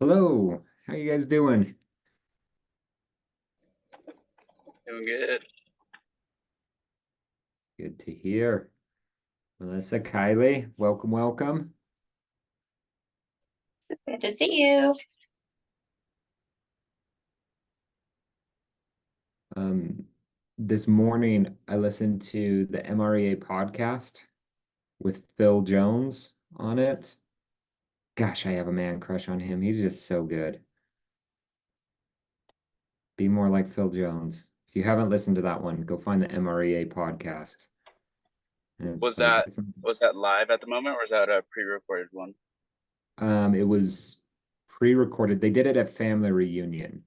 Hello, how you guys doing? Doing good. Good to hear. Melissa, Kylie, welcome, welcome. Good to see you. Um, this morning I listened to the MREA podcast with Phil Jones on it. Gosh, I have a man crush on him. He's just so good. Be more like Phil Jones. If you haven't listened to that one, go find the MREA podcast. And it's Was like that was that live at the moment, or was that a pre-recorded one? it was pre-recorded. They did it at Family Reunion.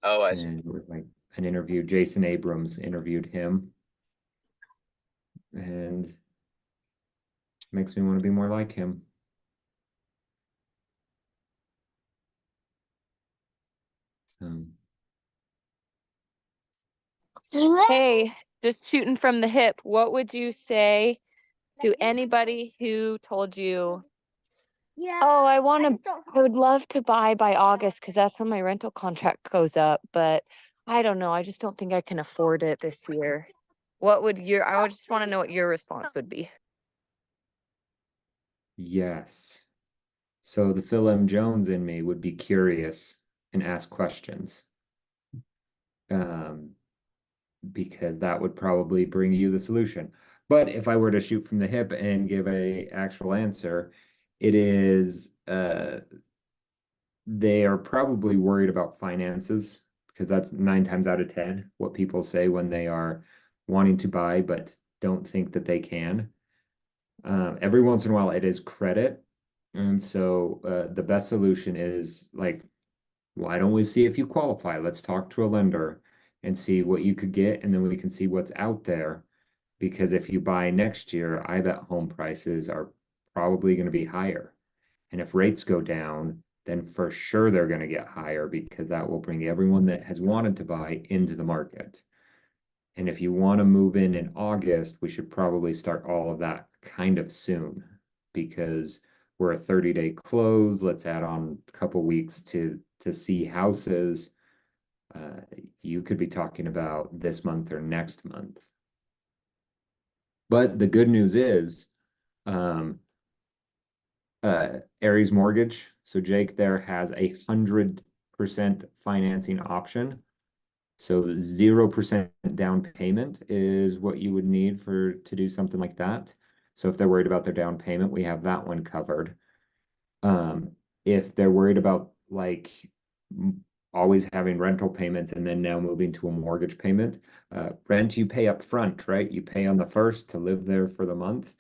Oh, I see. And it was like an interview. Jason Abrams interviewed him, and makes me want to be more like him. So, Hey, just shooting from the hip, what would you say to anybody who told you, oh, I would love to buy by August because that's when my rental contract goes up, but I don't know, I just don't think I can afford it this year. I would just want to know what your response would be. yes. So the Phil M. Jones in me would be curious and ask questions. Um, because that would probably bring you the solution. But if I were to shoot from the hip and give a actual answer, it is they are probably worried about finances because that's 9 times out of 10 what people say when they are wanting to buy but don't think that they can. Every once in a while, it is credit. And so the best solution is like, why don't we see if you qualify? Let's talk to a lender and see what you could get, and then we can see what's out there. Because if you buy next year, I bet home prices are probably going to be higher. And if rates go down, then for sure they're going to get higher because that will bring everyone that has wanted to buy into the market. And if you want to move in August, we should probably start all of that kind of soon because we're a 30-day close. Let's add on a couple weeks to see houses. You could be talking about this month or next month. But the good news is, um, Aries Mortgage. So Jake there has 100% financing option. So 0% down payment is what you would need for to do something like that. So if they're worried about their down payment, we have that one covered. If they're worried about like always having rental payments and then now moving to a mortgage payment, rent you pay up front, right? You pay on the first to live there for the month.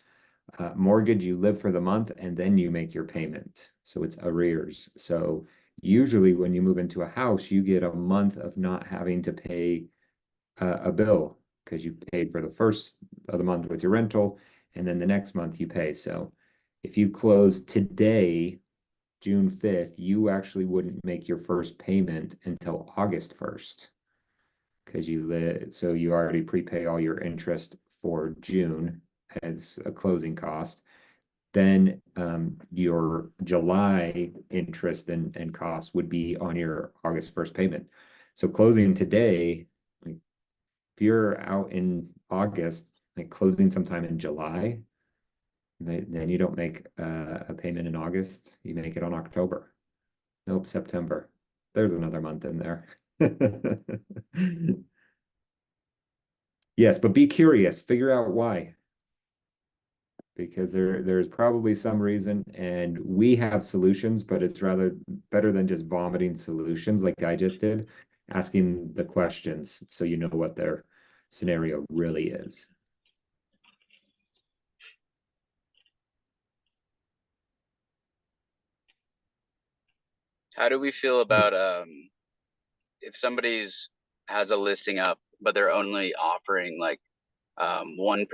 Mortgage, you live for the month and then you make your payment. So it's arrears. So usually when you move into a house, you get a month of not having to pay a bill because you paid for the first of the month with your rental, and then the next month you pay. So if you close today, June 5th, you actually wouldn't make your first payment until August 1st because so you already prepay all your interest for June as a closing cost. Then your July interest and costs would be on your August 1st payment. So closing today, like if you're out in August, like closing sometime in July, then you don't make a payment in August, you make it on October. Nope, September. There's another month in there. Yes, but be curious, figure out why. Because there's probably some reason and we have solutions, but it's rather better than just vomiting solutions like I just did, asking the questions so you know what their scenario really is. How do we feel about if somebody's has a listing up, but they're only offering like 1%?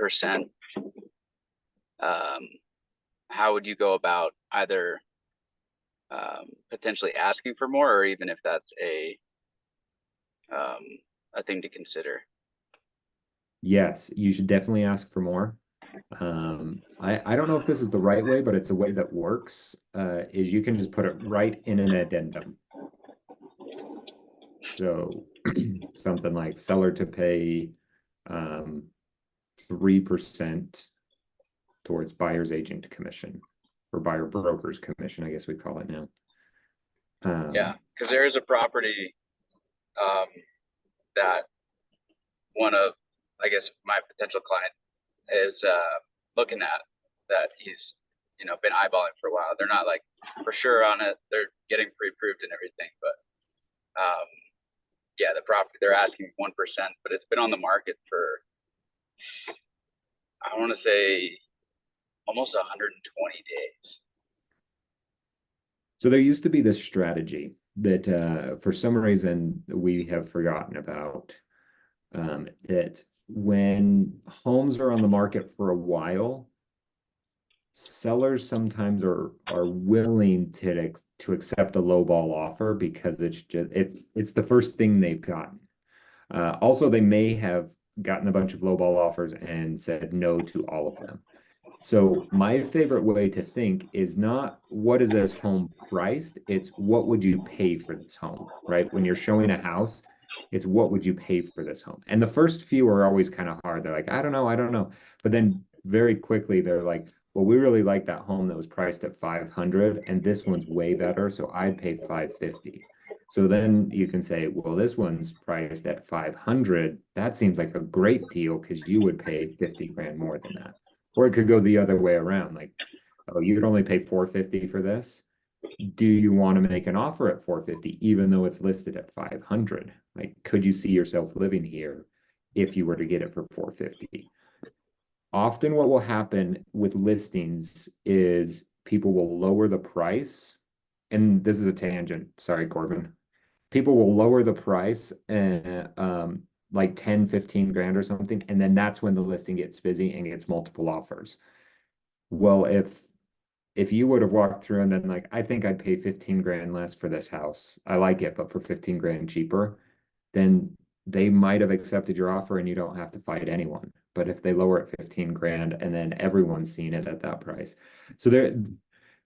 Um, how would you go about either potentially asking for more, or even if that's a thing to consider? Yes, you should definitely ask for more. I don't know if this is the right way, but it's a way that works, is you can just put it right in an addendum. So something like seller to pay 3% towards buyer's agent commission or buyer broker's commission, I guess we call it now. Yeah, because there is a property that one of, I guess, my potential client is looking at, that he's, been eyeballing for a while. They're not like for sure on it. They're getting pre-approved and everything, but yeah, the property they're asking 1%, but it's been on the market for, I want to say, almost 120 days. So there used to be this strategy that for some reason we have forgotten about, that when homes are on the market for a while, sellers sometimes are willing to accept a lowball offer because it's the first thing they've gotten. Also, they may have gotten a bunch of lowball offers and said no to all of them. So my favorite way to think is not what is this home priced, it's what would you pay for this home, right? When you're showing a house, it's what would you pay for this home? And the first few are always kind of hard. They're like, I don't know, I don't know. But then very quickly they're like, well, we really like that home that was priced at 500 and this one's way better, so I'd pay 550. So then you can say, well, this one's priced at 500. That seems like a great deal because you would pay 50 grand more than that. Or it could go the other way around, like, oh, you'd only pay 450 for this. Do you want to make an offer at 450, even though it's listed at 500? Like, could you see yourself living here if you were to get it for 450? Often what will happen with listings is people will lower the price. And this is a tangent. Sorry, Corbin. People will lower the price like 10, 15 grand or something. And then that's when the listing gets busy and gets multiple offers. Well, if you would have walked through and then like, I think I'd pay 15 grand less for this house. I like it, but for 15 grand cheaper, then they might have accepted your offer and you don't have to fight anyone. But if they lower it 15 grand and then everyone's seen it at that price. So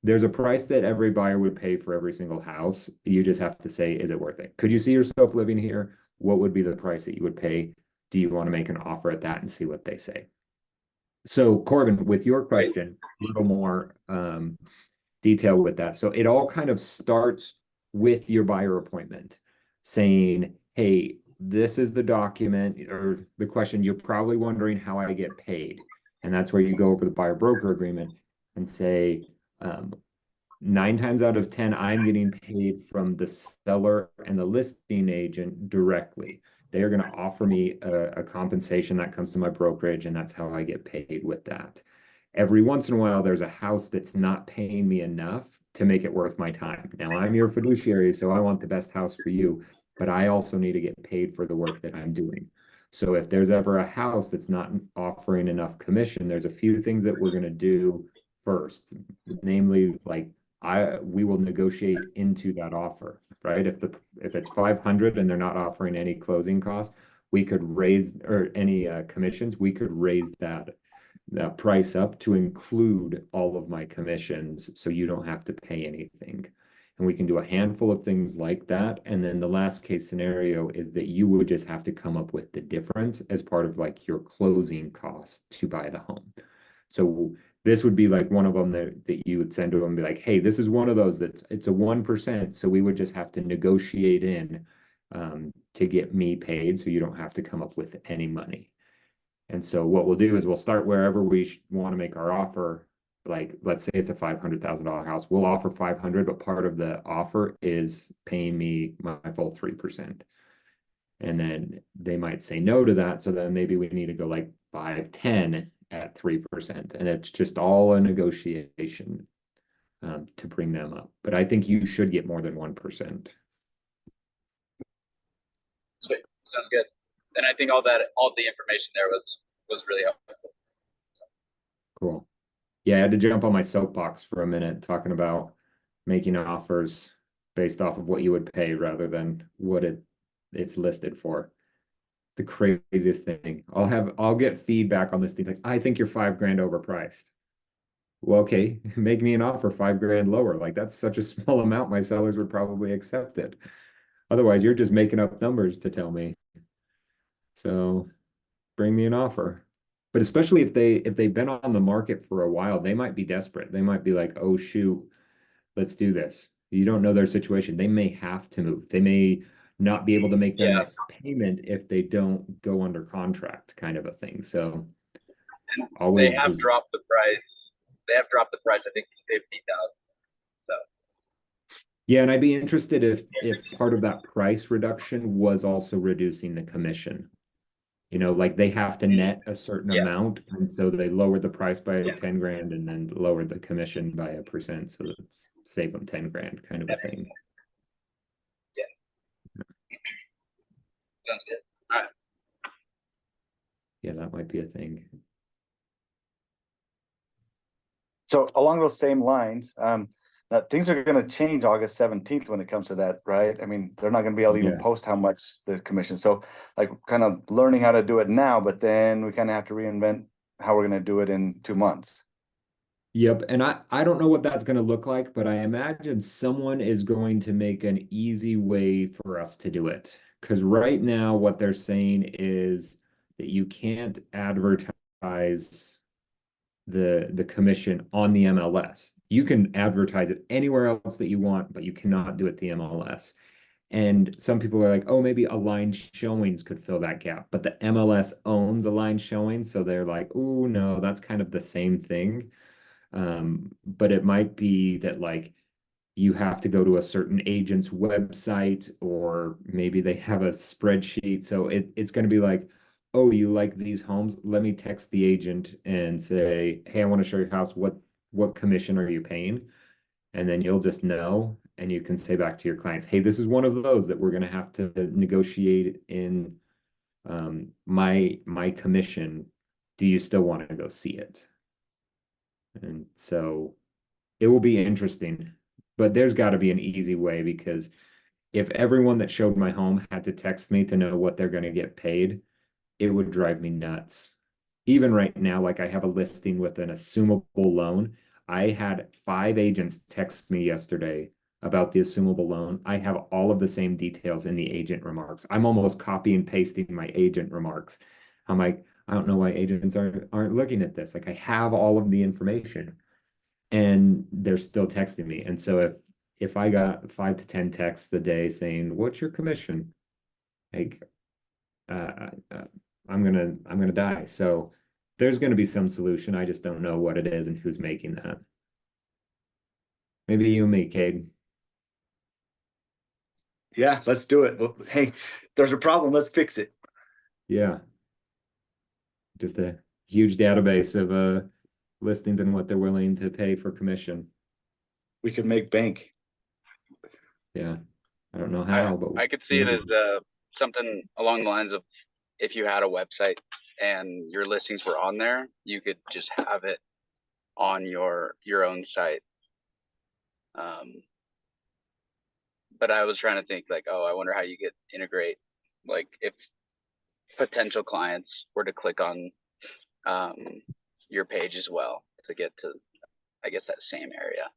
there's a price that every buyer would pay for every single house. You just have to say, is it worth it? Could you see yourself living here? What would be the price that you would pay? Do you want to make an offer at that and see what they say? So Corbin, with your question, a little more detail with that. So it all kind of starts with your buyer appointment saying, hey, this is the document or the question. You're probably wondering how I get paid. And that's where you go over the buyer broker agreement and say, 9 times out of 10, I'm getting paid from the seller and the listing agent directly. They are going to offer me a compensation that comes to my brokerage, and that's how I get paid with that. Every once in a while, there's a house that's not paying me enough to make it worth my time. Now, I'm your fiduciary, so I want the best house for you, but I also need to get paid for the work that I'm doing. So if there's ever a house that's not offering enough commission, there's a few things that we're going to do first, namely, like we will negotiate into that offer, right? If it's 500 and they're not offering any closing costs, we could raise or any commissions, we could raise that price up to include all of my commissions so you don't have to pay anything. And we can do a handful of things like that. And then the last case scenario is that you would just have to come up with the difference as part of like your closing costs to buy the home. So this would be like one of them that you would send to them and be like, hey, this is one of those it's a 1%. So we would just have to negotiate in to get me paid so you don't have to come up with any money. And so what we'll do is we'll start wherever we want to make our offer. Like, let's say it's a $500,000 house. We'll offer 500, but part of the offer is paying me my full 3%. And then they might say no to that. So then maybe we need to go like 510 at 3%. And it's just all a negotiation to bring them up. But I think you should get more than 1%. Sweet. Sounds good. And I think all the information there was really helpful. Cool. Yeah, I had to jump on my soapbox for a minute talking about making offers based off of what you would pay rather than what it's listed for. the craziest thing. I'll get feedback on this thing like, I think you're 5 grand overpriced. Well, okay, make me an offer 5 grand lower. Like that's such a small amount, my sellers would probably accept it. Otherwise, you're just making up numbers to tell me. So bring me an offer. But especially if they've been on the market for a while, they might be desperate. They might be like, oh shoot, let's do this. You don't know their situation. They may have to move. They may not be able to make their Yeah, next payment if they don't go under contract, kind of a thing. So they always have just dropped the price. They have dropped the price, I think, to 50,000. So yeah, and I'd be interested if part of that price reduction was also reducing the commission. You know, like they have to net a certain yeah, amount, and so they lowered the price by yeah, 10 grand and then lowered the commission by a percent, so that's save them 10 grand kind of a that makes thing. sense. Yeah, sounds good. All right. Yeah, that might be a thing. So along those same lines, that things are going to change August 17th when it comes to that, right? I mean, they're not going to be able to even Yes. post how much the commission. So like kind of learning how to do it now, but then we kind of have to reinvent how we're going to do it in 2 months. Yep, and I don't know what that's going to look like, but I imagine someone is going to make an easy way for us to do it. Because right now, what they're saying is that you can't advertise the commission on the MLS. You can advertise it anywhere else that you want, but you cannot do it the MLS. And some people are like, oh, maybe aligned showings could fill that gap. But the MLS owns aligned showings, so they're like, oh no, that's kind of the same thing. But it might be that like you have to go to a certain agent's website, or maybe they have a spreadsheet. So it's going to be like, oh, you like these homes? Let me text the agent and say, hey, I want to show your house. What commission are you paying? And then you'll just know, and you can say back to your clients, hey, this is one of those that we're going to have to negotiate in my commission. Do you still want to go see it? And so it will be interesting, but there's got to be an easy way, because if everyone that showed my home had to text me to know what they're going to get paid, it would drive me nuts. Even right now, like I have a listing with an assumable loan. I had 5 agents text me yesterday about the assumable loan. I have all of the same details in the agent remarks. I'm almost copy and pasting my agent remarks. I'm like, I don't know why agents aren't looking at this. Like I have all of the information and they're still texting me. And so if I got 5 to 10 texts a day saying, "What's your commission?" Like, I'm gonna die. So there's gonna be some solution. I just don't know what it is and who's making that. Maybe you and me, Cade. Yeah, let's do it. Well, hey, there's a problem. Let's fix it. Yeah, just a huge database of listings and what they're willing to pay for commission. We could make bank. Yeah, I don't know how, but I could see it as something along the lines of if you had a website and your listings were on there, you could just have it on your own site. But I was trying to think like, oh, I wonder how you could integrate, like if potential clients were to click on your page as well to get to, I guess, that same area.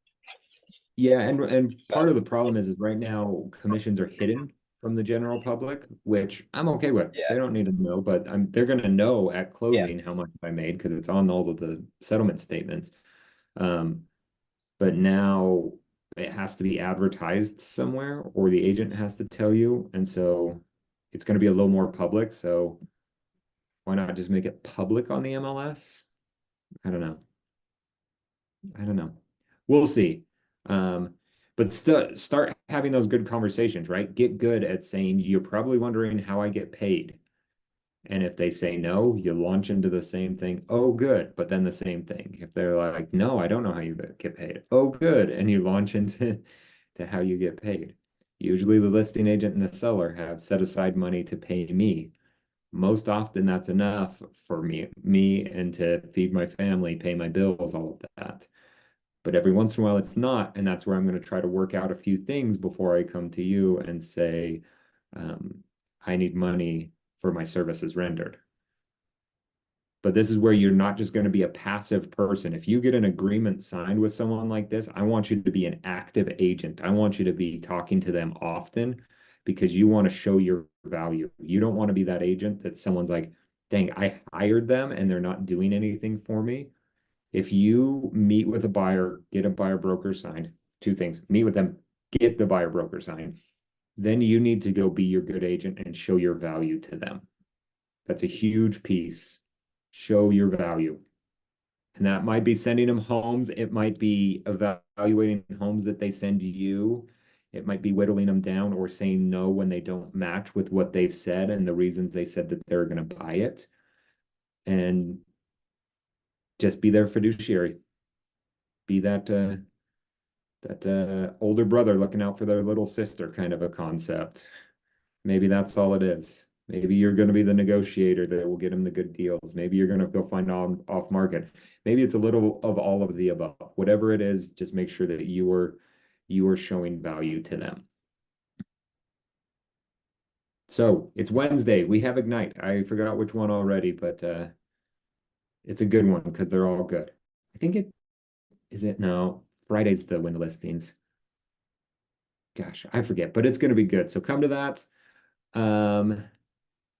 yeah, and part So of the problem is right now commissions are hidden from the general public, which I'm okay with. yeah, They don't need to know, but they're gonna know at yeah, closing how much I made because it's on all of the settlement statements. Um, but now it has to be advertised somewhere, or the agent has to tell you, and so it's gonna be a little more public. So why not just make it public on the MLS? I don't know. I don't know. We'll see. But start having those good conversations, right? Get good at saying, you're probably wondering how I get paid. And if they say no, you launch into the same thing. Oh, good. But then the same thing. If they're like, no, I don't know how you get paid. Oh, good. And you launch into to how you get paid. Usually the listing agent and the seller have set aside money to pay me. Most often that's enough for me and to feed my family, pay my bills, all of that. But every once in a while it's not, and that's where I'm going to try to work out a few things before I come to you and say, I need money for my services rendered. But this is where you're not just going to be a passive person. If you get an agreement signed with someone like this, I want you to be an active agent. I want you to be talking to them often because you want to show your value. You don't want to be that agent that someone's like, dang, I hired them and they're not doing anything for me. If you meet with a buyer, get a buyer broker signed, two things, meet with them, get the buyer broker signed, then you need to go be your good agent and show your value to them. That's a huge piece. Show your value. And that might be sending them homes. It might be evaluating homes that they send you. It might be whittling them down or saying no when they don't match with what they've said and the reasons they said that they're going to buy it. And just be their fiduciary. Be that older brother looking out for their little sister kind of a concept. Maybe that's all it is. Maybe you're going to be the negotiator that will get them the good deals. Maybe you're going to go find off market. Maybe it's a little of all of the above. Whatever it is, just make sure that you are showing value to them. So it's Wednesday. We have Ignite. I forgot which one already, but it's a good one because they're all good. I think it is it no. Friday's the win listings. Gosh, I forget, but it's going to be good. So come to that.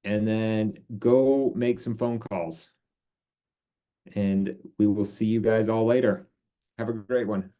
And then go make some phone calls. And we will see you guys all later. Have a great one.